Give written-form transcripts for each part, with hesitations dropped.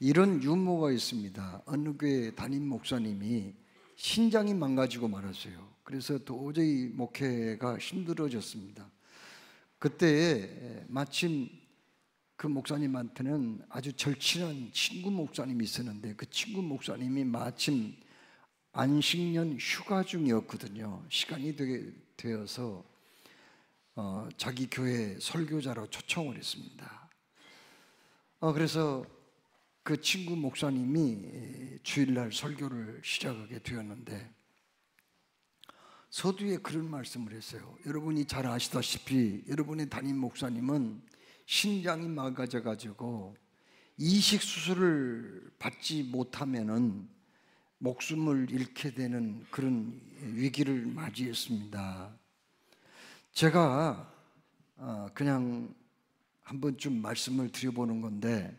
이런 유머가 있습니다. 어느 교회 담임 목사님이 신장이 망가지고 말았어요. 그래서 도저히 목회가 힘들어졌습니다. 그때 마침 그 목사님한테는 아주 절친한 친구 목사님이 있었는데, 그 친구 목사님이 마침 안식년 휴가 중이었거든요. 시간이 되어서 자기 교회 설교자로 초청을 했습니다. 그래서 그 친구 목사님이 주일날 설교를 시작하게 되었는데, 서두에 그런 말씀을 했어요. 여러분이 잘 아시다시피 여러분의 담임 목사님은 신장이 망가져 가지고 이식 수술을 받지 못하면은 목숨을 잃게 되는 그런 위기를 맞이했습니다. 제가 그냥 한 번쯤 말씀을 드려보는 건데,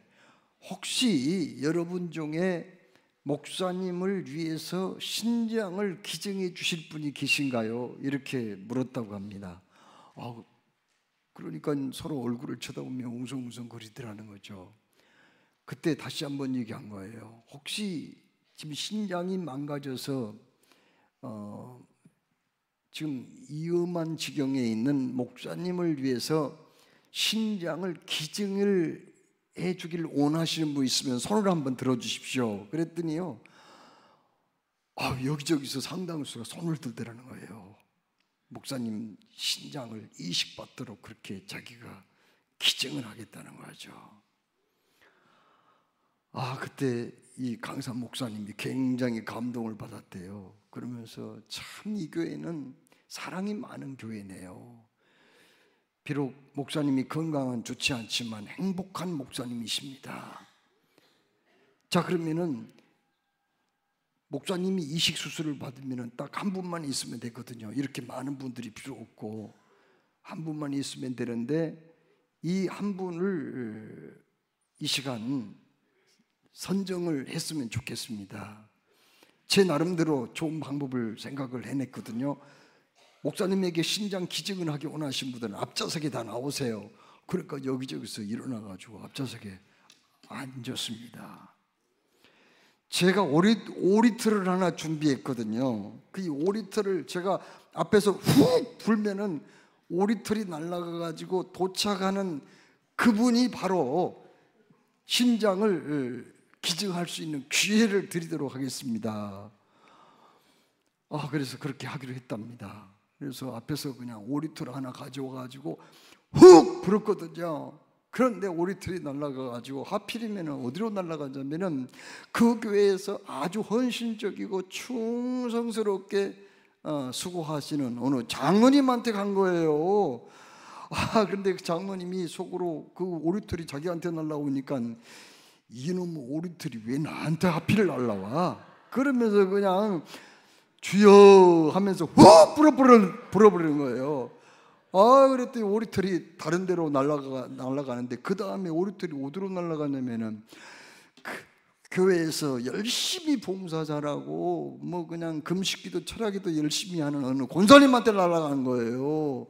혹시 여러분 중에 목사님을 위해서 신장을 기증해 주실 분이 계신가요? 이렇게 물었다고 합니다. 그러니까 서로 얼굴을 쳐다보며 웅성웅성거리더라는 거죠. 그때 다시 한번 얘기한 거예요. 혹시 지금 신장이 망가져서 지금 위험한 지경에 있는 목사님을 위해서 신장을 기증을 해주길 원하시는 분 있으면 손을 한번 들어주십시오. 그랬더니요, 여기저기서 상당수가 손을 들더라는 거예요. 목사님 신장을 이식받도록 그렇게 자기가 기증을 하겠다는 거죠. 그때 이 강사 목사님이 굉장히 감동을 받았대요. 그러면서 참 이 교회는 사랑이 많은 교회네요. 비록 목사님이 건강은 좋지 않지만 행복한 목사님이십니다. 자, 그러면은 목사님이 이식 수술을 받으면 딱 한 분만 있으면 되거든요. 이렇게 많은 분들이 필요 없고 한 분만 있으면 되는데, 이 한 분을 이 시간 선정을 했으면 좋겠습니다. 제 나름대로 좋은 방법을 생각을 해냈거든요. 목사님에게 신장 기증을 하기 원하시는 분들은 앞좌석에 다 나오세요. 그러니까 여기저기서 일어나가지고 앞좌석에 앉았습니다. 제가 오리트를 하나 준비했거든요. 그 오리트를 제가 앞에서 훅 불면은 오리틀이 날아가가지고 도착하는 그분이 바로 신장을 기증할 수 있는 기회를 드리도록 하겠습니다. 그래서 그렇게 하기로 했답니다. 그래서 앞에서 그냥 오리틀 하나 가져와가지고 훅 불었거든요. 그런데 오리틀이 날아가가지고 하필이면 어디로 날아가냐면은 그 교회에서 아주 헌신적이고 충성스럽게 수고하시는 어느 장로님한테 간 거예요. 그런데 그 장로님이 속으로 그 오리틀이 자기한테 날아오니까 이놈 오리틀이 왜 나한테 하필 날아와? 그러면서 그냥 주여 하면서 훅 불어버리는 거예요. 그랬더니 오리털이 다른 데로 날아가는데, 그 다음에 오리털이 어디로 날아가냐면은 교회에서 열심히 봉사 잘하고 뭐 그냥 금식기도 철야기도 열심히 하는 어느 권사님한테 날아가는 거예요.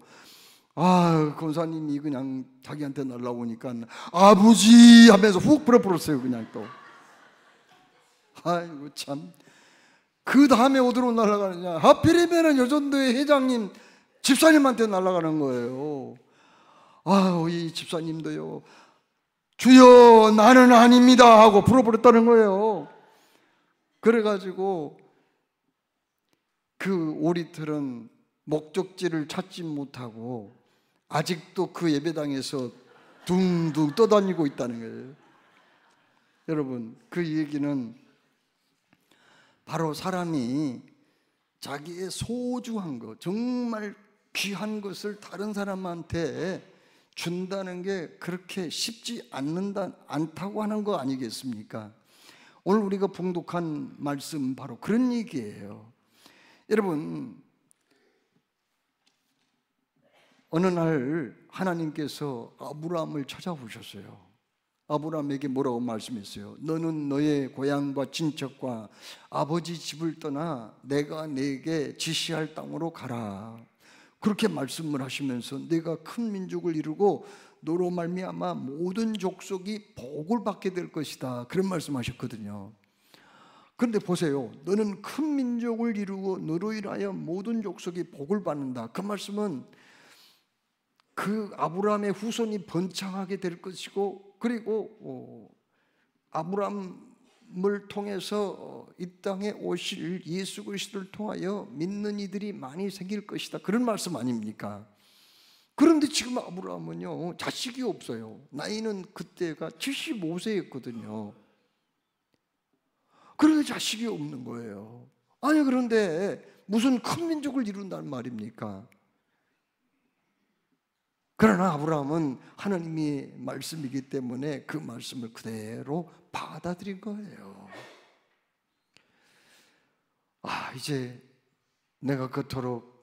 권사님이 그냥 자기한테 날아오니까 아버지 하면서 훅 불어버렸어요. 그냥 또. 아이고 참. 그 다음에 어디로 날아가느냐, 하필이면은 여전도의 회장님 집사님한테 날아가는 거예요. 이 집사님도요, 주여 나는 아닙니다 하고 불어버렸다는 거예요. 그래가지고 그 오리틀은 목적지를 찾지 못하고 아직도 그 예배당에서 둥둥 떠다니고 있다는 거예요. 여러분, 그 얘기는 바로 사람이 자기의 소중한 것, 정말 귀한 것을 다른 사람한테 준다는 게 그렇게 쉽지 않다고 하는 거 아니겠습니까? 오늘 우리가 봉독한 말씀 바로 그런 얘기예요. 여러분, 어느 날 하나님께서 아브라함을 찾아오셨어요. 아브라함에게 뭐라고 말씀했어요? 너는 너의 고향과 친척과 아버지 집을 떠나 내가 네게 지시할 땅으로 가라. 그렇게 말씀을 하시면서 내가 큰 민족을 이루고 너로 말미암아 모든 족속이 복을 받게 될 것이다. 그런 말씀하셨거든요. 그런데 보세요. 너는 큰 민족을 이루고 너로 인하여 모든 족속이 복을 받는다. 그 말씀은 그 아브라함의 후손이 번창하게 될 것이고, 그리고 아브라함을 통해서 이 땅에 오실 예수 그리스도를 통하여 믿는 이들이 많이 생길 것이다. 그런 말씀 아닙니까? 그런데 지금 아브라함은요, 자식이 없어요. 나이는 그때가 75세였거든요. 그런데 자식이 없는 거예요. 아니, 그런데 무슨 큰 민족을 이룬다는 말입니까? 그러나 아브라함은 하나님의 말씀이기 때문에 그 말씀을 그대로 받아들인 거예요. 이제 내가 그토록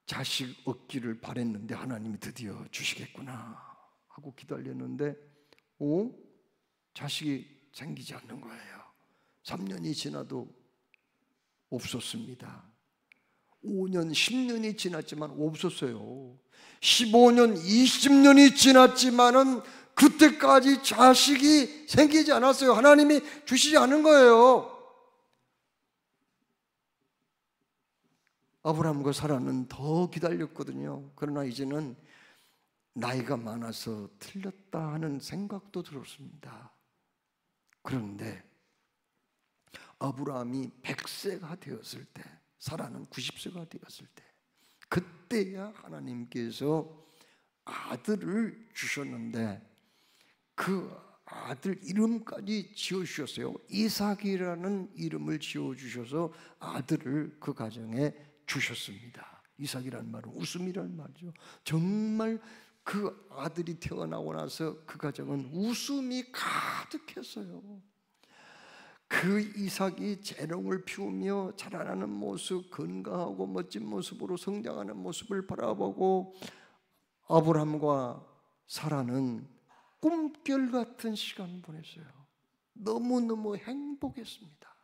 자식 얻기를 바랬는데 하나님이 드디어 주시겠구나 하고 기다렸는데 자식이 생기지 않는 거예요. 3년이 지나도 없었습니다. 5년, 10년이 지났지만 없었어요. 15년, 20년이 지났지만은 그때까지 자식이 생기지 않았어요. 하나님이 주시지 않은 거예요. 아브라함과 사라는 더 기다렸거든요. 그러나 이제는 나이가 많아서 틀렸다 하는 생각도 들었습니다. 그런데 아브라함이 100세가 되었을 때, 사라는 90세가 되었을 때, 그때야 하나님께서 아들을 주셨는데 그 아들 이름까지 지어주셨어요. 이삭이라는 이름을 지어주셔서 아들을 그 가정에 주셨습니다. 이삭이라는 말은 웃음이라는 말이죠. 정말 그 아들이 태어나고 나서 그 가정은 웃음이 가득했어요. 그 이삭이 재롱을 피우며 자라나는 모습, 건강하고 멋진 모습으로 성장하는 모습을 바라보고 아브라함과 사라는 꿈결 같은 시간을 보냈어요. 너무너무 행복했습니다.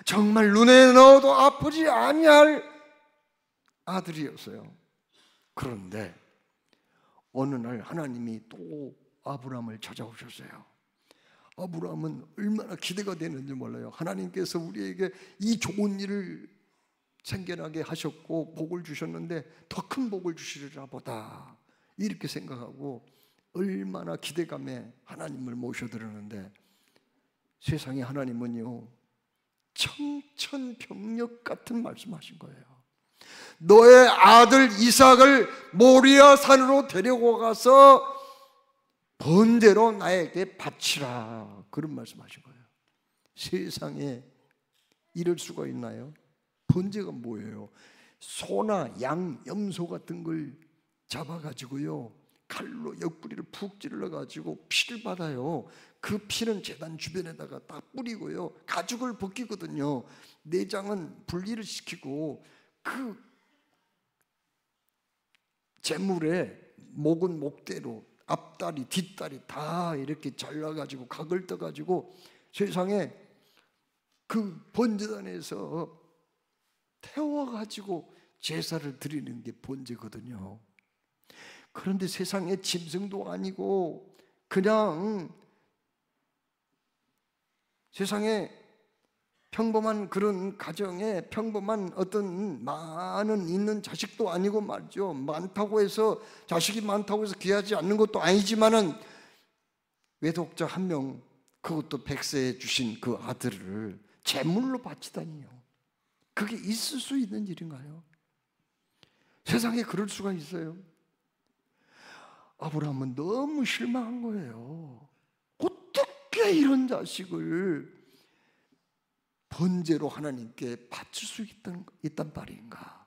정말 눈에 넣어도 아프지 아니할 아들이었어요. 그런데 어느 날 하나님이 또 아브라함을 찾아오셨어요. 아브라함은 얼마나 기대가 되는지 몰라요. 하나님께서 우리에게 이 좋은 일을 생겨나게 하셨고 복을 주셨는데 더 큰 복을 주시리라 보다, 이렇게 생각하고 얼마나 기대감에 하나님을 모셔드렸는데, 세상에 하나님은요 청천벽력 같은 말씀하신 거예요. 너의 아들 이삭을 모리아 산으로 데리고 가서 번제로 나에게 바치라, 그런 말씀하신 거예요. 세상에 이럴 수가 있나요? 번제가 뭐예요? 소나 양, 염소 같은 걸 잡아가지고요 칼로 옆구리를 푹 찔러가지고 피를 받아요. 그 피는 제단 주변에다가 딱 뿌리고요 가죽을 벗기거든요. 내장은 분리를 시키고 그 제물에 목은 목대로, 앞다리, 뒷다리 다 이렇게 잘라가지고 각을 떠가지고 세상에 그 번제단에서 태워가지고 제사를 드리는 게 번제거든요. 그런데 세상에 짐승도 아니고 그냥 세상에 평범한 그런 가정에 평범한 어떤 많은 있는 자식도 아니고 말이죠. 많다고 해서 자식이 많다고 해서 귀하지 않는 것도 아니지만은 외독자 한 명, 그것도 100세에 주신 그 아들을 제물로 바치다니요. 그게 있을 수 있는 일인가요? 세상에 그럴 수가 있어요? 아브라함은 너무 실망한 거예요. 어떻게 이런 자식을 번제로 하나님께 바칠 수 있단 말인가?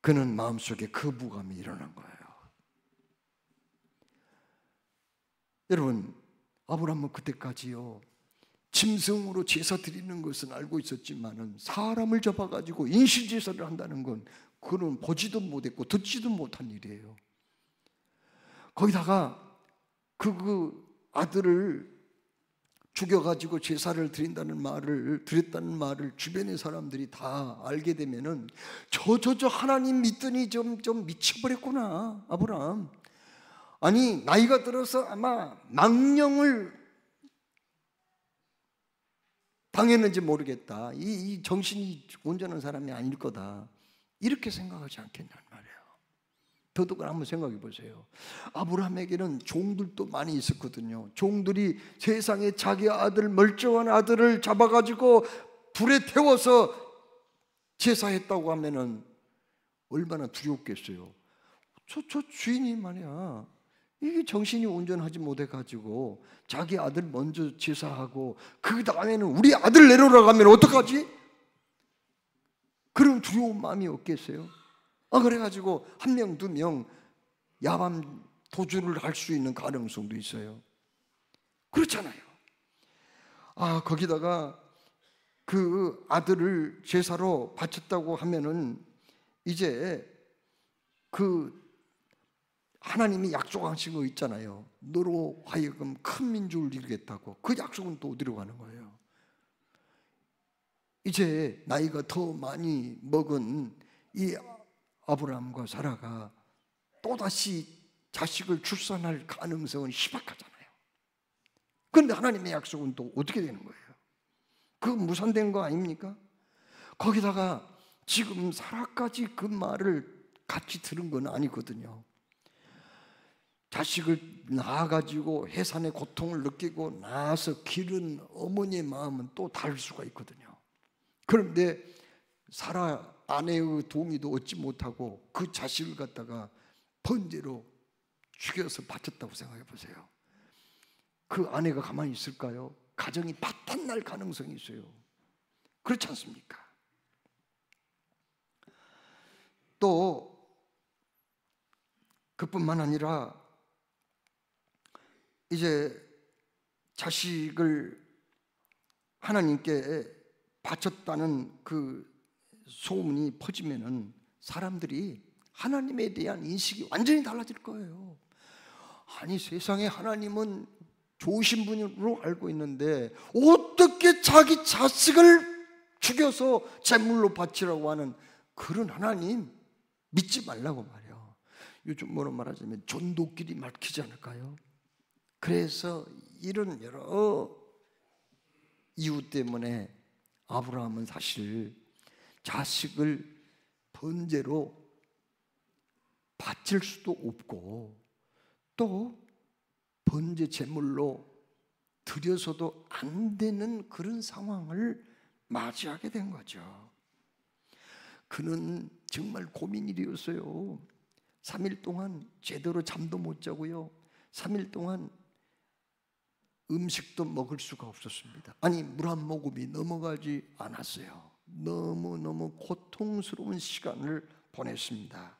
그는 마음속에 거부감이 일어난 거예요. 여러분, 아브라함은 그때까지요 짐승으로 제사 드리는 것은 알고 있었지만은 사람을 잡아가지고 인신제사를 한다는 건 그는 보지도 못했고 듣지도 못한 일이에요. 거기다가 그 아들을 죽여가지고 제사를 드렸다는 말을 주변의 사람들이 다 알게 되면은 저 하나님 믿더니 좀 미쳐버렸구나 아브라함. 아니 나이가 들어서 아마 망령을 당했는지 모르겠다. 이 정신이 온전한 사람이 아닐 거다. 이렇게 생각하지 않겠냐는 말이에요. 더더군 한번 생각해 보세요. 아브라함에게는 종들도 많이 있었거든요. 종들이 세상에 자기 아들, 멀쩡한 아들을 잡아가지고 불에 태워서 제사했다고 하면은 얼마나 두렵겠어요. 저 주인이 말이야, 이게 정신이 온전하지 못해가지고 자기 아들 먼저 제사하고 그 다음에는 우리 아들 내려오라고 하면 어떡하지? 그런 두려운 마음이 없겠어요? 그래가지고 한 명, 두 명 야밤 도주를 할 수 있는 가능성도 있어요. 그렇잖아요. 거기다가 그 아들을 제사로 바쳤다고 하면은 이제 그 하나님이 약속하신 거 있잖아요. 너로 하여금 큰 민족을 이루겠다고. 그 약속은 또 어디로 가는 거예요? 이제 나이가 더 많이 먹은 이 아브라함과 사라가 또다시 자식을 출산할 가능성은 희박하잖아요. 그런데 하나님의 약속은 또 어떻게 되는 거예요? 그거 무산된 거 아닙니까? 거기다가 지금 사라까지 그 말을 같이 들은 건 아니거든요. 자식을 낳아가지고 해산의 고통을 느끼고 나서 기른 어머니의 마음은 또 다를 수가 있거든요. 그런데 사라 아내의 동의도 얻지 못하고 그 자식을 갖다가 번제로 죽여서 바쳤다고 생각해 보세요. 그 아내가 가만히 있을까요? 가정이 파탄날 가능성이 있어요. 그렇지 않습니까? 또 그뿐만 아니라 이제 자식을 하나님께 바쳤다는 그 소문이 퍼지면은 사람들이 하나님에 대한 인식이 완전히 달라질 거예요. 아니 세상에 하나님은 좋으신 분으로 알고 있는데 어떻게 자기 자식을 죽여서 제물로 바치라고 하는 그런 하나님 믿지 말라고 말이에요. 요즘 뭐로 말하자면 전도끼리 막히지 않을까요? 그래서 이런 여러 이유 때문에 아브라함은 사실 자식을 번제로 바칠 수도 없고 또 번제 제물로 드려서도 안 되는 그런 상황을 맞이하게 된 거죠. 그는 정말 고민일이었어요. 3일 동안 제대로 잠도 못 자고요. 3일 동안 음식도 먹을 수가 없었습니다. 아니 물 한 모금이 넘어가지 않았어요. 너무너무 고통스러운 시간을 보냈습니다.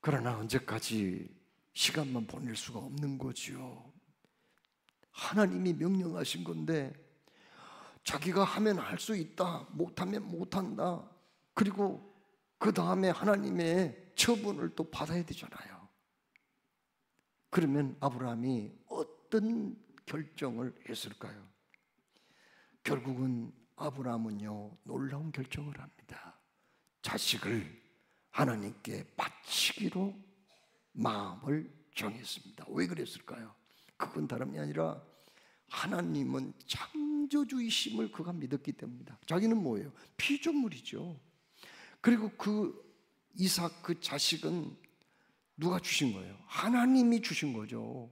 그러나 언제까지 시간만 보낼 수가 없는 거지요. 하나님이 명령하신 건데 자기가 하면 할 수 있다, 못하면 못한다. 그리고 그 다음에 하나님의 처분을 또 받아야 되잖아요. 그러면 아브라함이 어떤 결정을 했을까요? 결국은 아브라함은요 놀라운 결정을 합니다. 자식을 하나님께 바치기로 마음을 정했습니다. 왜 그랬을까요? 그건 다름이 아니라 하나님은 창조주이심을 그가 믿었기 때문입니다. 자기는 뭐예요? 피조물이죠. 그리고 그 이삭 그 자식은 누가 주신 거예요? 하나님이 주신 거죠.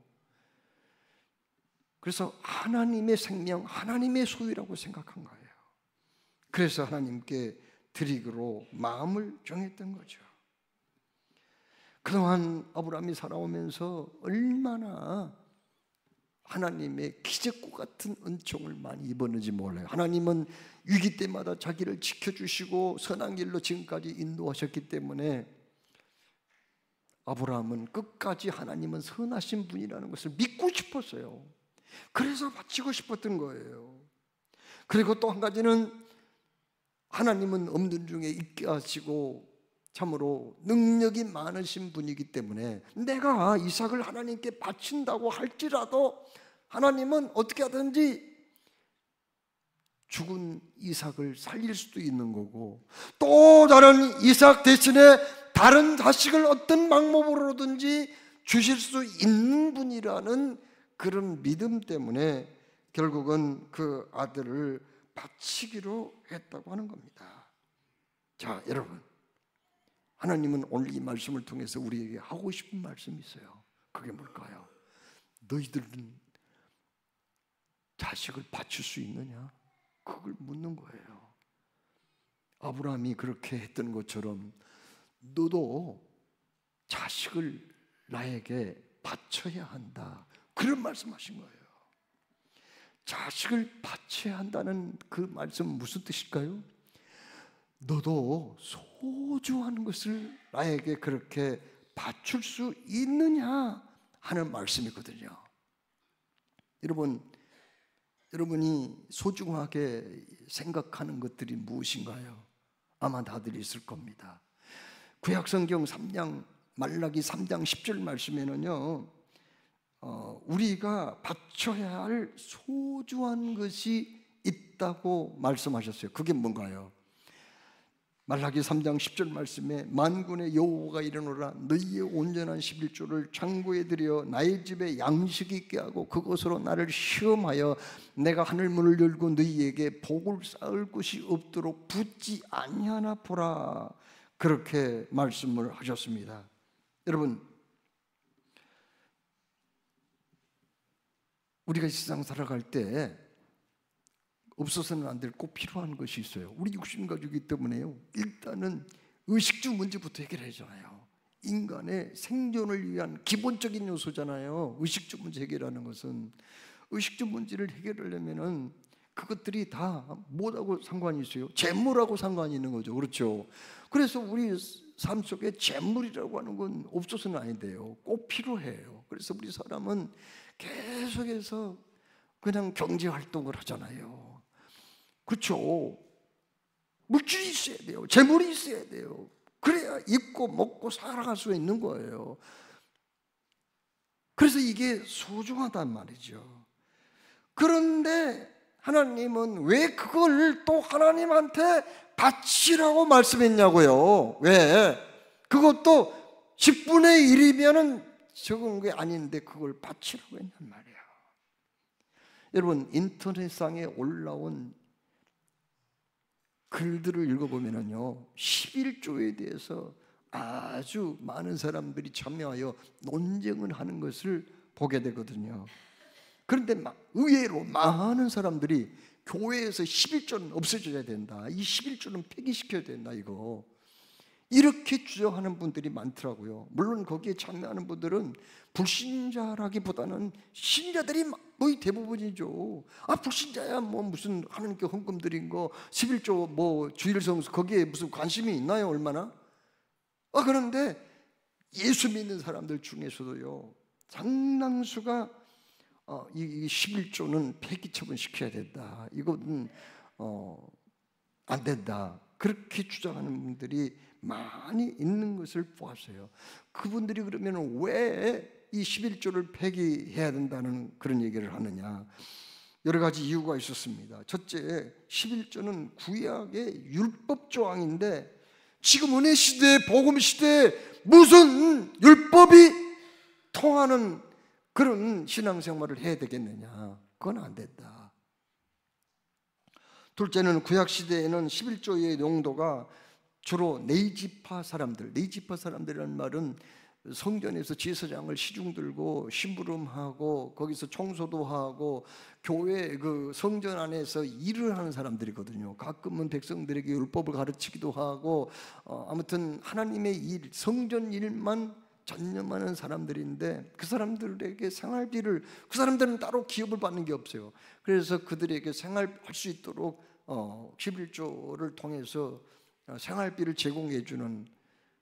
그래서 하나님의 생명, 하나님의 소유라고 생각한 거예요. 그래서 하나님께 드리기로 마음을 정했던 거죠. 그동안 아브라함이 살아오면서 얼마나 하나님의 기적과 같은 은총을 많이 입었는지 몰라요. 하나님은 위기 때마다 자기를 지켜주시고 선한 길로 지금까지 인도하셨기 때문에 아브라함은 끝까지 하나님은 선하신 분이라는 것을 믿고 싶었어요. 그래서 바치고 싶었던 거예요. 그리고 또 한 가지는 하나님은 없는 중에 있게 하시고 참으로 능력이 많으신 분이기 때문에 내가 이삭을 하나님께 바친다고 할지라도 하나님은 어떻게 하든지 죽은 이삭을 살릴 수도 있는 거고, 또 다른 이삭 대신에 다른 자식을 어떤 방법으로든지 주실 수 있는 분이라는 그런 믿음 때문에 결국은 그 아들을 바치기로 했다고 하는 겁니다. 자, 여러분, 하나님은 오늘 이 말씀을 통해서 우리에게 하고 싶은 말씀이 있어요. 그게 뭘까요? 너희들은 자식을 바칠 수 있느냐? 그걸 묻는 거예요. 아브라함이 그렇게 했던 것처럼 너도 자식을 나에게 바쳐야 한다, 그런 말씀하신 거예요. 자식을 바쳐야 한다는 그 말씀은 무슨 뜻일까요? 너도 소중한 것을 나에게 그렇게 바칠 수 있느냐 하는 말씀이거든요. 여러분이 소중하게 생각하는 것들이 무엇인가요? 아마 다들 있을 겁니다. 구약성경 말라기 3장 10절 말씀에는요, 우리가 바쳐야 할 소중한 것이 있다고 말씀하셨어요. 그게 뭔가요? 말라기 3장 10절 말씀에 만군의 여호와가 이르노라, 너희의 온전한 11조를 창고에 들여 나의 집에 양식 있게 하고 그것으로 나를 시험하여 내가 하늘문을 열고 너희에게 복을 쌓을 곳이 없도록 붓지 아니하나 보라, 그렇게 말씀을 하셨습니다. 여러분, 우리가 이 세상 살아갈 때 없어서는 안 될 꼭 필요한 것이 있어요. 우리 육신 가족이기 때문에요, 일단은 의식주 문제부터 해결해야잖아요. 인간의 생존을 위한 기본적인 요소잖아요. 의식주 문제 해결하는 것은. 의식주 문제를 해결하려면은 그것들이 다 뭐하고 상관이 있어요? 재물하고 상관이 있는 거죠. 그렇죠? 그래서 우리 삶 속에 재물이라고 하는 건 없어서는 안 돼요. 꼭 필요해요. 그래서 우리 사람은 계속해서 그냥 경제 활동을 하잖아요. 그렇죠? 물질이 있어야 돼요. 재물이 있어야 돼요. 그래야 입고 먹고 살아갈 수 있는 거예요. 그래서 이게 소중하단 말이죠. 그런데 하나님은 왜 그걸 또 하나님한테 바치라고 말씀했냐고요. 왜? 그것도 10분의 1이면은 적은 게 아닌데 그걸 바치라고 했단 말이에요. 여러분, 인터넷상에 올라온 글들을 읽어보면요, 11조에 대해서 아주 많은 사람들이 참여하여 논쟁을 하는 것을 보게 되거든요. 그런데 의외로 많은 사람들이 교회에서 11조는 없어져야 된다, 이 11조는 폐기시켜야 된다, 이렇게 주장하는 분들이 많더라고요. 물론 거기에 참여하는 분들은 불신자라기보다는 신자들이 거의 대부분이죠. 불신자야 뭐 무슨 하나님께 헌금 드린 거 11조 뭐 주일성수 거기에 무슨 관심이 있나요? 얼마나? 그런데 예수 믿는 사람들 중에서도요, 상당수가 이 11조는 폐기 처분시켜야 된다, 이거는 안 된다, 그렇게 주장하는 분들이 많이 있는 것을 보았어요. 그분들이 그러면 왜 이 11조를 폐기해야 된다는 그런 얘기를 하느냐? 여러 가지 이유가 있었습니다. 첫째, 11조는 구약의 율법 조항인데 지금 은혜 시대, 복음 시대에 무슨 율법이 통하는 그런 신앙생활을 해야 되겠느냐? 그건 안 된다. 둘째는 구약 시대에는 11조의 용도가 주로 네이지파 사람들, 네이지파 사람들이라는 말은 성전에서 제사장을 시중 들고 심부름하고 거기서 청소도 하고 교회 그 성전 안에서 일을 하는 사람들이거든요. 가끔은 백성들에게 율법을 가르치기도 하고 아무튼 하나님의 일, 성전 일만 전념하는 사람들인데 그 사람들에게 생활비를, 그 사람들은 따로 기업을 받는 게 없어요. 그래서 그들에게 생활할 수 있도록 11조를 통해서 생활비를 제공해 주는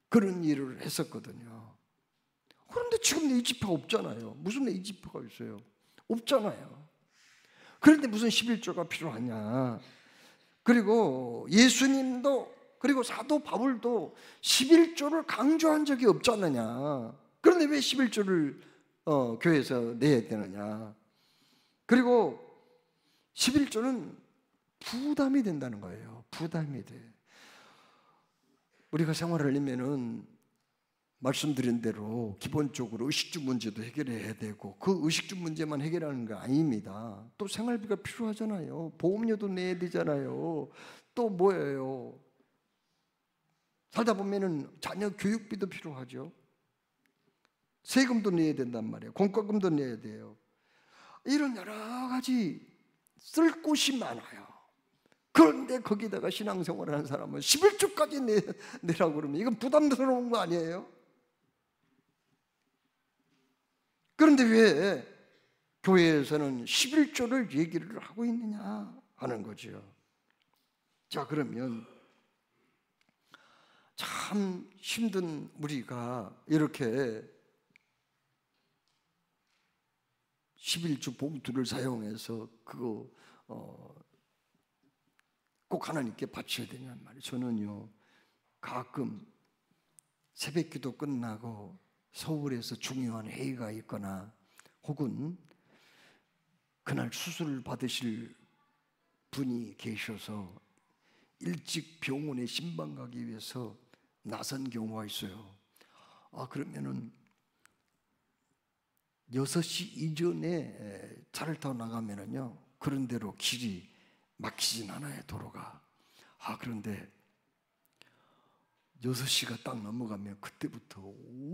그런 일을 했었거든요. 그런데 지금 네이지파가 없잖아요. 무슨 네이지파가 있어요? 없잖아요. 그런데 무슨 11조가 필요하냐? 그리고 예수님도, 그리고 사도 바울도 11조를 강조한 적이 없지 않느냐? 그런데 왜 11조를 교회에서 내야 되느냐? 그리고 11조는 부담이 된다는 거예요. 부담이 돼. 우리가 생활을 하려면은 말씀드린 대로 기본적으로 의식주 문제도 해결해야 되고, 그 의식주 문제만 해결하는 거 아닙니다. 또 생활비가 필요하잖아요. 보험료도 내야 되잖아요. 또 뭐예요? 살다 보면은 자녀 교육비도 필요하죠. 세금도 내야 된단 말이에요. 공과금도 내야 돼요. 이런 여러 가지 쓸 곳이 많아요. 그런데 거기다가 신앙생활을 하는 사람은 11조까지 내라고 그러면 이건 부담스러운 거 아니에요? 그런데 왜 교회에서는 11조를 얘기를 하고 있느냐 하는 거죠. 자, 그러면 참 힘든 우리가 이렇게 11조 봉투를 사용해서 그거 꼭 하나님께 바쳐야 되냐는 말이에요. 저는요, 가끔 새벽기도 끝나고 서울에서 중요한 회의가 있거나 혹은 그날 수술을 받으실 분이 계셔서 일찍 병원에 신방 가기 위해서 나선 경우가 있어요. 그러면은 6시 이전에 차를 타고 나가면은요, 그런 대로 길이 막히진 않아요, 도로가. 그런데 6시가 딱 넘어가면 그때부터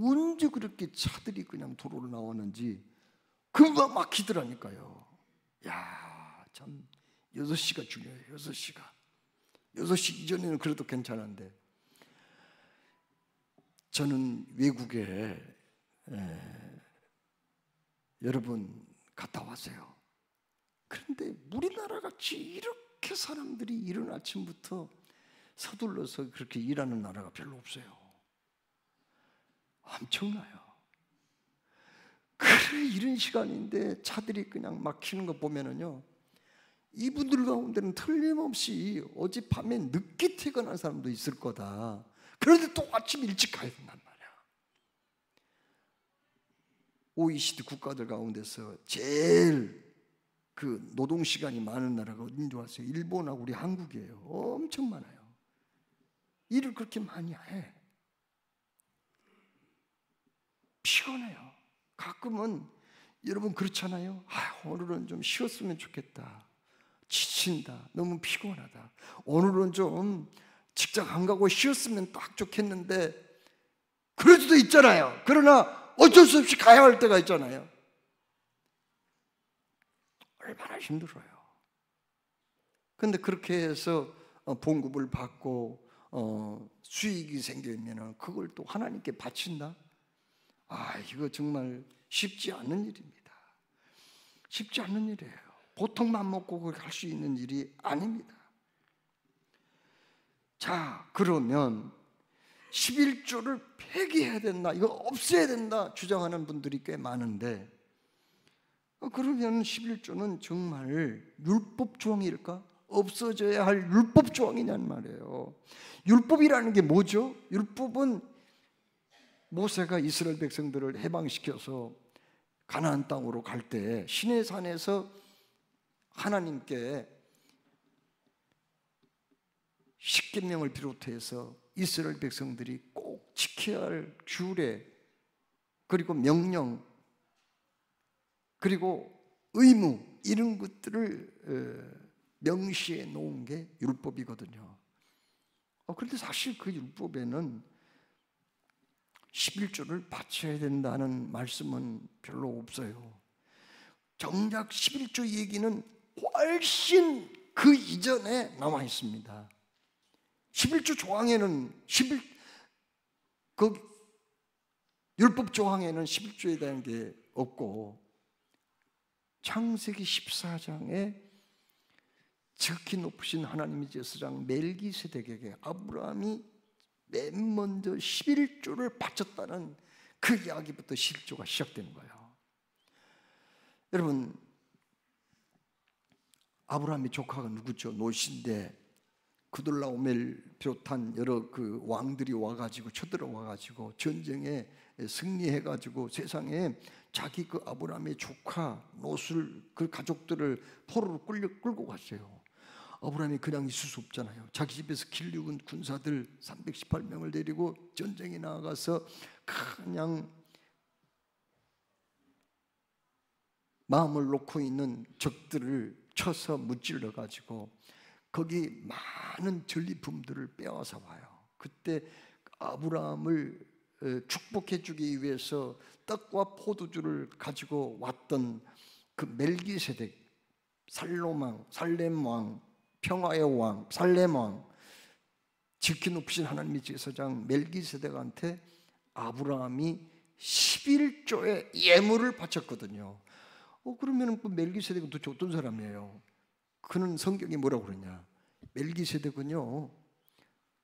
언제 그렇게 차들이 그냥 도로를 나왔는지 금방 막히더라니까요. 야, 참 6시가 중요해요. 6시 이전에는 그래도 괜찮은데, 저는 외국에 여러 번 갔다 왔어요. 그런데 우리나라 같이 이렇게 사람들이 이른 아침부터 서둘러서 그렇게 일하는 나라가 별로 없어요. 엄청나요. 그래, 이런 시간인데 차들이 그냥 막히는 거 보면은요, 이분들 가운데는 틀림없이 어젯밤에 늦게 퇴근한 사람도 있을 거다. 그런데 또 아침 일찍 가야 된단 말이야. OECD 국가들 가운데서 제일 그 노동시간이 많은 나라가 어딘 줄 아세요? 일본하고 우리 한국이에요. 엄청 많아요. 일을 그렇게 많이 해. 피곤해요. 가끔은 여러분 그렇잖아요. 오늘은 좀 쉬었으면 좋겠다. 지친다. 너무 피곤하다. 오늘은 좀 직장 안 가고 쉬었으면 딱 좋겠는데, 그럴 수도 있잖아요. 그러나 어쩔 수 없이 가야 할 때가 있잖아요. 얼마나 힘들어요. 근데 그렇게 해서 봉급을 받고 수익이 생기면 그걸 또 하나님께 바친다? 이거 정말 쉽지 않은 일입니다. 쉽지 않은 일이에요. 보통 맘 먹고 그렇게 할 수 있는 일이 아닙니다. 자, 그러면 11조를 폐기해야 된다, 이거 없애야 된다 주장하는 분들이 꽤 많은데, 그러면 11조는 정말 율법 조항일까? 없어져야 할 율법 조항이냔 말이에요. 율법이라는 게 뭐죠? 율법은 모세가 이스라엘 백성들을 해방시켜서 가나안 땅으로 갈 때 시내산에서 하나님께 십계명을 비롯해서 이스라엘 백성들이 꼭 지켜야 할 규례, 그리고 명령, 그리고 의무, 이런 것들을 명시해 놓은 게 율법이거든요. 그런데 사실 그 율법에는 11조를 바쳐야 된다는 말씀은 별로 없어요. 정작 11조 얘기는 훨씬 그 이전에 나와 있습니다. 11조 조항에는 그 율법 조항에는 11조에 대한 게 없고, 창세기 14장에 지극히 높으신 하나님의 제사장 멜기세덱에게 아브라함이 맨 먼저 11조를 바쳤다는 그 이야기부터 11조가 시작되는 거예요. 여러분, 아브라함의 조카가 누구죠? 노신데 그돌라오멜 비롯한 여러 그 왕들이 와가지고 쳐들어와가지고 전쟁에 승리해가지고 세상에 자기 그 아브라함의 조카 롯을 그 가족들을 포로로 끌고 갔어요. 아브라함이 그냥 있을 수 없잖아요. 자기 집에서 길리군 군사들 318명을 데리고 전쟁에 나가서 그냥 마음을 놓고 있는 적들을 쳐서 무찔러 가지고 거기 많은 전리품들을 빼앗아 와요. 그때 아브라함을 축복해 주기 위해서 떡과 포도주를 가지고 왔던 그 멜기세덱, 살렘 왕, 평화의 왕, 살렘 왕, 지키 높으신 하나님의 제사장 멜기세덱한테 아브라함이 11조의 예물을 바쳤거든요. 그러면 그 멜기세덱은 도대체 어떤 사람이에요? 그는 성경에 뭐라고 그러냐? 멜기세덱은요,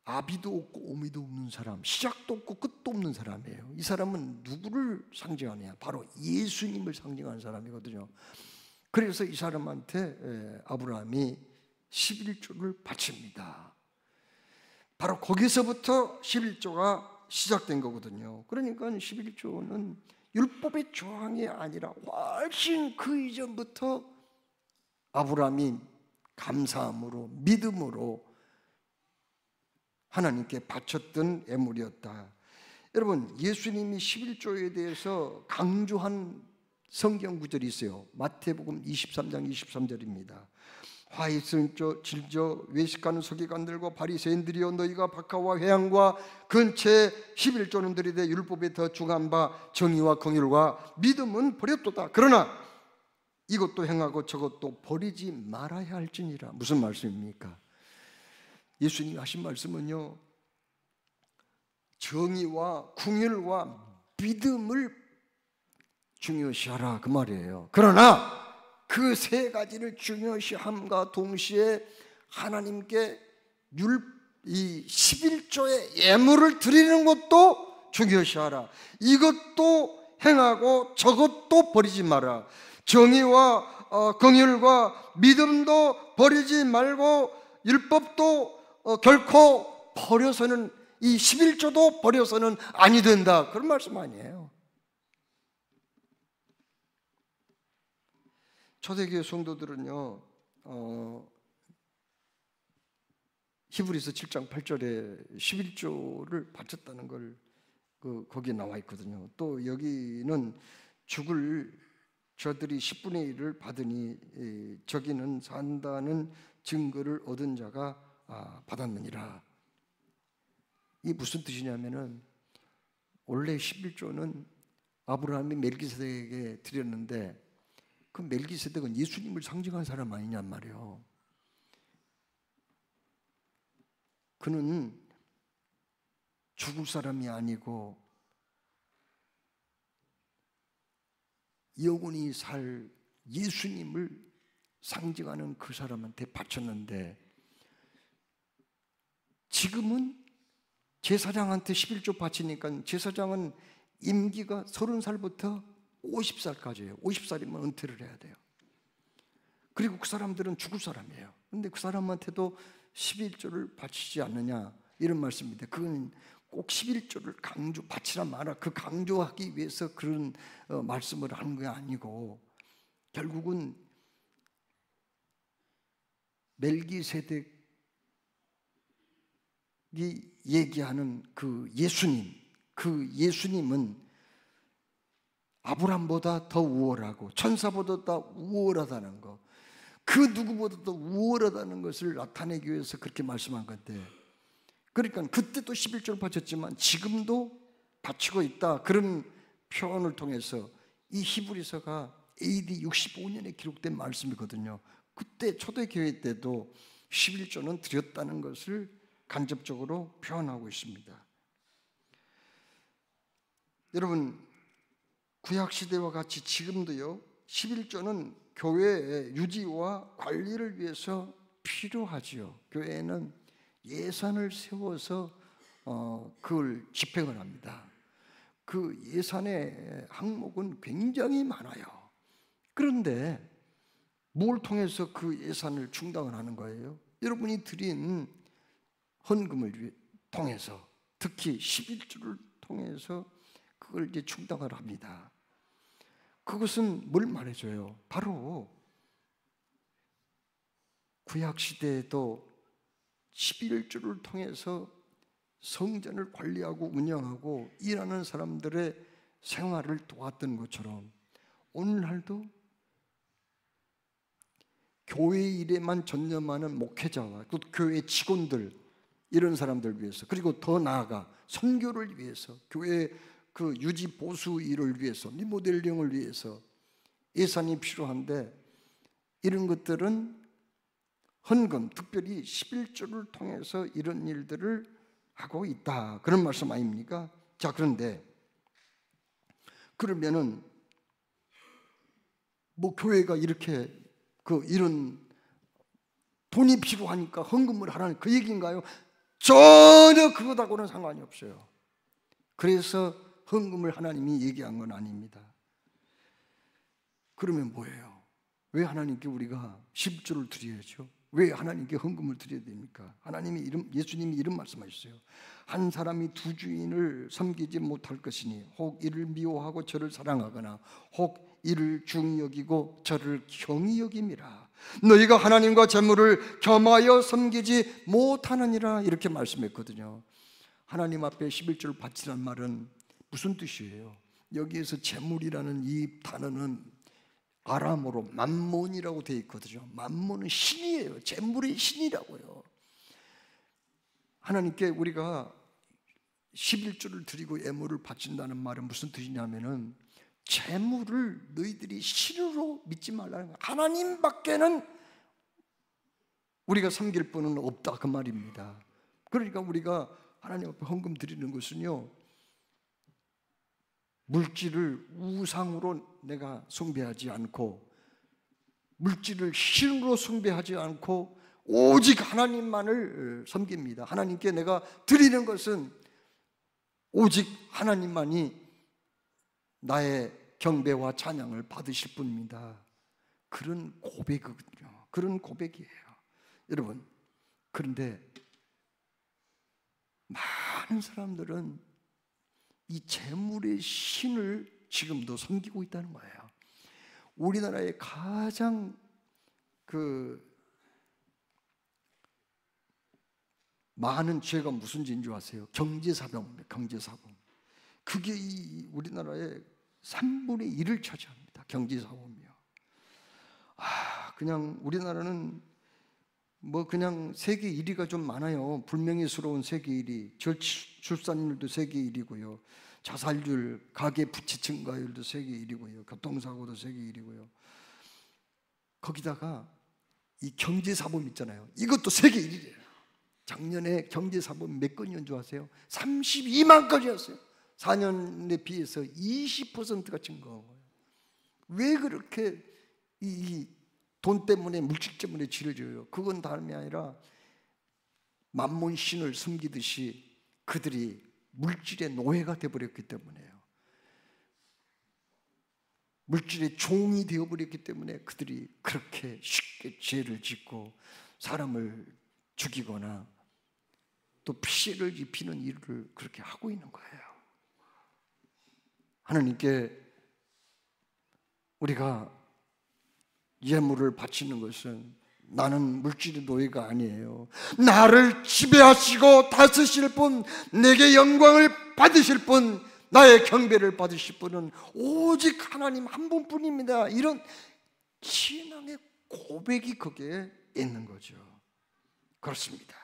아비도 없고 오미도 없는 사람, 시작도 없고 끝도 없는 사람이에요. 이 사람은 누구를 상징하느냐? 바로 예수님을 상징하는 사람이거든요. 그래서 이 사람한테 아브라함이 11조를 바칩니다. 바로 거기서부터 11조가 시작된 거거든요. 그러니까 11조는 율법의 조항이 아니라 훨씬 그 이전부터 아브라함이 감사함으로 믿음으로 하나님께 바쳤던 예물이었다. 여러분, 예수님이 11조에 대해서 강조한 성경 구절이 있어요. 마태복음 23장 23절입니다. 화 있을 질저 외식하는 서기관들과 바리새인들이여, 너희가 박하와 회향과 근처에 11조는 들이되 율법에 더 중한 바 정의와 긍휼과 믿음은 버렸도다. 그러나 이것도 행하고 저것도 버리지 말아야 할지니라. 무슨 말씀입니까? 예수님이 하신 말씀은요, 정의와 긍휼과 믿음을 중요시하라 그 말이에요. 그러나 그 세 가지를 중요시함과 동시에 하나님께 이 11조의 예물을 드리는 것도 중요시하라. 이것도 행하고 저것도 버리지 마라. 정의와 긍휼과 믿음도 버리지 말고 율법도 결코 버려서는, 이 11조도 버려서는 아니 된다. 그런 말씀 아니에요. 초대교회 성도들은요, 히브리서 7장 8절에 11조를 바쳤다는 걸 거기에 나와 있거든요. 또 여기는 죽을 저들이 10분의 1을 받으니 저기는 산다는 증거를 얻은 자가 받았느니라. 이게 무슨 뜻이냐면은, 원래 11조는 아브라함이 멜기세덱에게 드렸는데 그 멜기세덱은 예수님을 상징하는 사람 아니냔 말이에요. 그는 죽을 사람이 아니고 영원히 살 예수님을 상징하는 그 사람한테 바쳤는데, 지금은 제사장한테 11조 바치니까 제사장은 임기가 30살부터 50살까지예요. 50살이면 은퇴를 해야 돼요. 그리고 그 사람들은 죽을 사람이에요. 그런데 그 사람한테도 11조를 바치지 않느냐, 이런 말씀입니다. 그건 꼭 11조를 바치라 마라, 그 강조하기 위해서 그런 말씀을 하는 게 아니고, 결국은 멜기세덱이 얘기하는 그 예수님은 아브람보다 더 우월하고 천사보다 더 우월하다는 것, 그 누구보다 더 우월하다는 것을 나타내기 위해서 그렇게 말씀한 건데, 그러니까 그때도 11조를 바쳤지만 지금도 바치고 있다, 그런 표현을 통해서 이 히브리서가 AD 65년에 기록된 말씀이거든요. 그때 초대교회 때도 11조는 드렸다는 것을 간접적으로 표현하고 있습니다. 여러분, 구약시대와 같이 지금도요, 11조는 교회의 유지와 관리를 위해서 필요하지요. 교회에는 예산을 세워서 그걸 집행을 합니다. 그 예산의 항목은 굉장히 많아요. 그런데 뭘 통해서 그 예산을 충당을 하는 거예요? 여러분이 드린 헌금을 통해서, 특히 11조를 통해서 그걸 이제 충당을 합니다. 그것은 뭘 말해줘요? 바로 구약시대에도 11조를 통해서 성전을 관리하고 운영하고 일하는 사람들의 생활을 도왔던 것처럼 오늘날도 교회 일에만 전념하는 목회자와 또 교회 직원들, 이런 사람들 위해서, 그리고 더 나아가 선교를 위해서, 교회 그 유지 보수 일을 위해서, 리모델링을 위해서 예산이 필요한데, 이런 것들은 헌금, 특별히 11조를 통해서 이런 일들을 하고 있다, 그런 말씀 아닙니까? 자, 그런데 그러면은 뭐 교회가 이렇게 이런 돈이 필요하니까 헌금을 하라는 그 얘기인가요? 전혀 그것하고는 상관이 없어요. 그래서 헌금을 하나님이 얘기한 건 아닙니다. 그러면 뭐예요? 왜 하나님께 우리가 10조를 드려야죠? 왜 하나님께 헌금을 드려야 됩니까? 예수님이 이런 말씀하셨어요. 한 사람이 두 주인을 섬기지 못할 것이니 혹 이를 미워하고 저를 사랑하거나 혹 이를 중히 여기고 저를 경히 여김이라. 너희가 하나님과 재물을 겸하여 섬기지 못하느니라, 이렇게 말씀했거든요. 하나님 앞에 11조를 바치라는 말은 무슨 뜻이에요? 여기에서 재물이라는 이 단어는 아람어로 맘몬이라고 되어 있거든요. 맘몬은 신이에요. 재물의 신이라고요. 하나님께 우리가 11조를 드리고 예물을 바친다는 말은 무슨 뜻이냐면은 재물을 너희들이 신으로 믿지 말라는 거예요. 하나님밖에는 우리가 섬길 분은 없다, 그 말입니다. 그러니까 우리가 하나님 앞에 헌금 드리는 것은요, 물질을 우상으로 내가 숭배하지 않고, 물질을 신으로 숭배하지 않고 오직 하나님만을 섬깁니다. 하나님께 내가 드리는 것은 오직 하나님만이 나의 경배와 찬양을 받으실 분입니다. 그런 고백이거든요. 그런 고백이에요. 여러분, 그런데 많은 사람들은 이 재물의 신을 지금도 섬기고 있다는 거예요. 우리나라의 가장 많은 죄가 무슨 죄인 줄 아세요? 경제사범입니다. 경제사범. 그게 우리나라의 3분의 1을 차지합니다. 경제사범이요. 그냥 우리나라는 뭐 그냥 세계 1위가 좀 많아요. 불명예스러운 세계 1위. 출산율도 세계 1위고요. 자살률, 가계 부채 증가율도 세계 1위고요. 교통사고도 세계 1위고요. 거기다가 이 경제사범 있잖아요. 이것도 세계 1위예요. 작년에 경제사범 몇 건이었는 줄 아세요? 32만 건이었어요. 4년에 비해서 20%가 증가한 거예요. 왜 그렇게 이 돈 때문에, 물질 때문에 죄를 지어요? 그건 다름이 아니라 만몬 신을 섬기듯이 그들이 물질의 노예가 되어버렸기 때문에요. 물질의 종이 되어버렸기 때문에 그들이 그렇게 쉽게 죄를 짓고 사람을 죽이거나 또 피해를 입히는 일을 그렇게 하고 있는 거예요. 하나님께 우리가 예물을 바치는 것은 나는 물질의 노예가 아니에요. 나를 지배하시고 다스리실 분, 내게 영광을 받으실 분, 나의 경배를 받으실 분은 오직 하나님 한 분뿐입니다. 이런 신앙의 고백이 거기에 있는 거죠. 그렇습니다.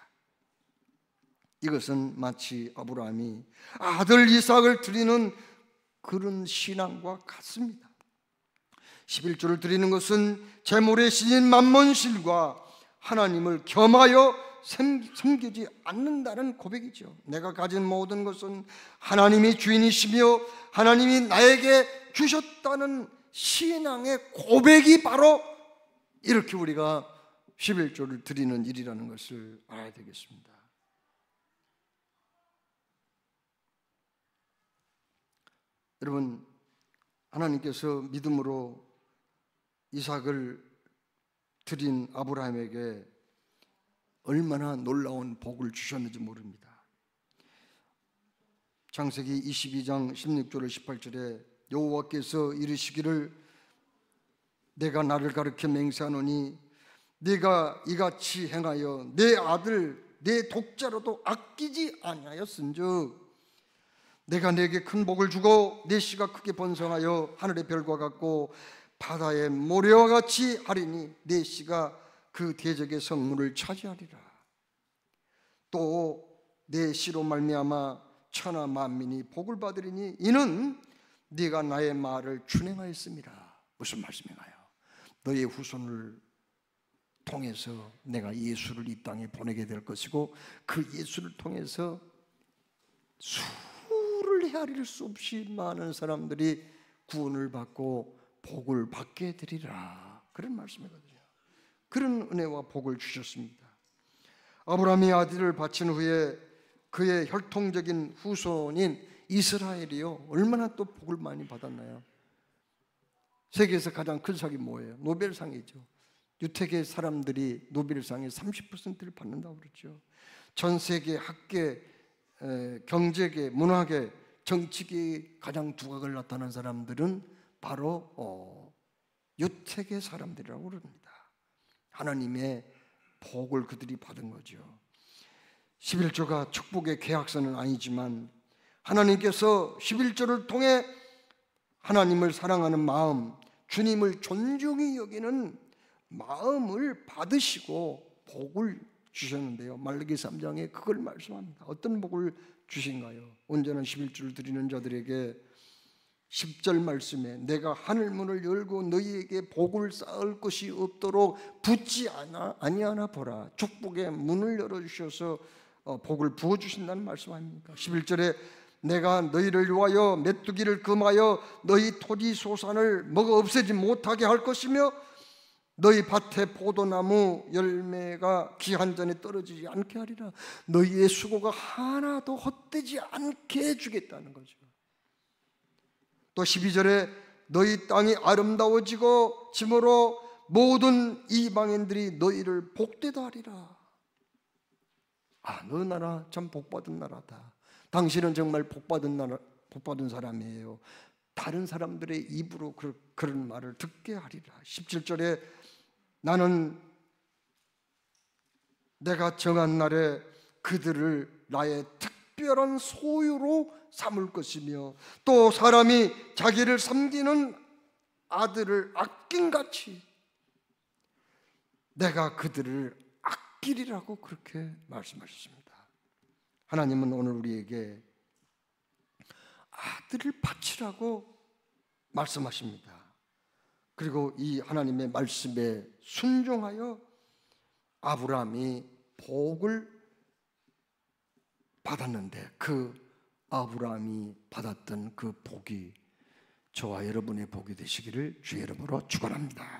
이것은 마치 아브라함이 아들 이삭을 드리는 그런 신앙과 같습니다. 11조를 드리는 것은 재물의 신인 맘몬신과 하나님을 겸하여 섬기지 않는다는 고백이죠. 내가 가진 모든 것은 하나님이 주인이시며 하나님이 나에게 주셨다는 신앙의 고백이 바로 이렇게 우리가 11조를 드리는 일이라는 것을 알아야 되겠습니다. 여러분, 하나님께서 믿음으로 이삭을 드린 아브라함에게 얼마나 놀라운 복을 주셨는지 모릅니다. 창세기 22장 16절에 18절에 여호와께서 이르시기를 내가 나를 가르쳐 맹세하노니 네가 이같이 행하여 내 아들 내 독자로도 아끼지 아니하였은즉 내가 네게 큰 복을 주고 네 씨가 크게 번성하여 하늘의 별과 같고 바다의 모래와 같이 하리니 네 씨가 그 대적의 성문을 차지하리라. 또 네 씨로 말미암아 천하 만민이 복을 받으리니 이는 네가 나의 말을 준행하였음이라. 무슨 말씀인가요? 너의 후손을 통해서 내가 예수를 이 땅에 보내게 될 것이고 그 예수를 통해서 수를 헤아릴 수 없이 많은 사람들이 구원을 받고 복을 받게 되리라. 그런 말씀이거든요. 그런 은혜와 복을 주셨습니다. 아브라함이 아들을 바친 후에 그의 혈통적인 후손인 이스라엘이요 얼마나 또 복을 많이 받았나요? 세계에서 가장 큰 상이 뭐예요? 노벨상이죠. 유태계 사람들이 노벨상의 30%를 받는다고 그러죠. 전 세계 학계, 경제계, 문화계, 정치계 가장 두각을 나타낸 사람들은 바로 유태계 사람들이라고 그럽니다. 하나님의 복을 그들이 받은 거죠. 11조가 축복의 계약서는 아니지만 하나님께서 11조를 통해 하나님을 사랑하는 마음, 주님을 존중히 여기는 마음을 받으시고 복을 주셨는데요. 말라기 3장에 그걸 말씀합니다. 어떤 복을 주신가요? 온전한 11조를 드리는 자들에게 10절 말씀에 내가 하늘문을 열고 너희에게 복을 쌓을 것이 없도록 붙지 아니하나 보라. 축복의 문을 열어주셔서 복을 부어주신다는 말씀 아닙니까? 11절에 내가 너희를 위하여 메뚜기를 금하여 너희 토지 소산을 먹어 없애지 못하게 할 것이며 너희 밭에 포도나무 열매가 기한 전에 떨어지지 않게 하리라. 너희의 수고가 하나도 헛되지 않게 해주겠다는 거죠. 또 12절에 너희 땅이 아름다워지고 짐으로 모든 이방인들이 너희를 복되다 하리라. 너 나라 참 복받은 나라다. 당신은 정말 복받은 나라, 복받은 사람이에요. 다른 사람들의 입으로 그런 말을 듣게 하리라. 17절에 나는 내가 정한 날에 그들을 나의 특별한 소유로 삼을 것이며 또 사람이 자기를 섬기는 아들을 아낀같이 내가 그들을 아끼리라고 그렇게 말씀하셨습니다. 하나님은 오늘 우리에게 아들을 바치라고 말씀하십니다. 그리고 이 하나님의 말씀에 순종하여 아브라함이 복을 받았는데 그 아브라함이 받았던 그 복이 저와 여러분의 복이 되시기를 주의 이름으로 축원합니다.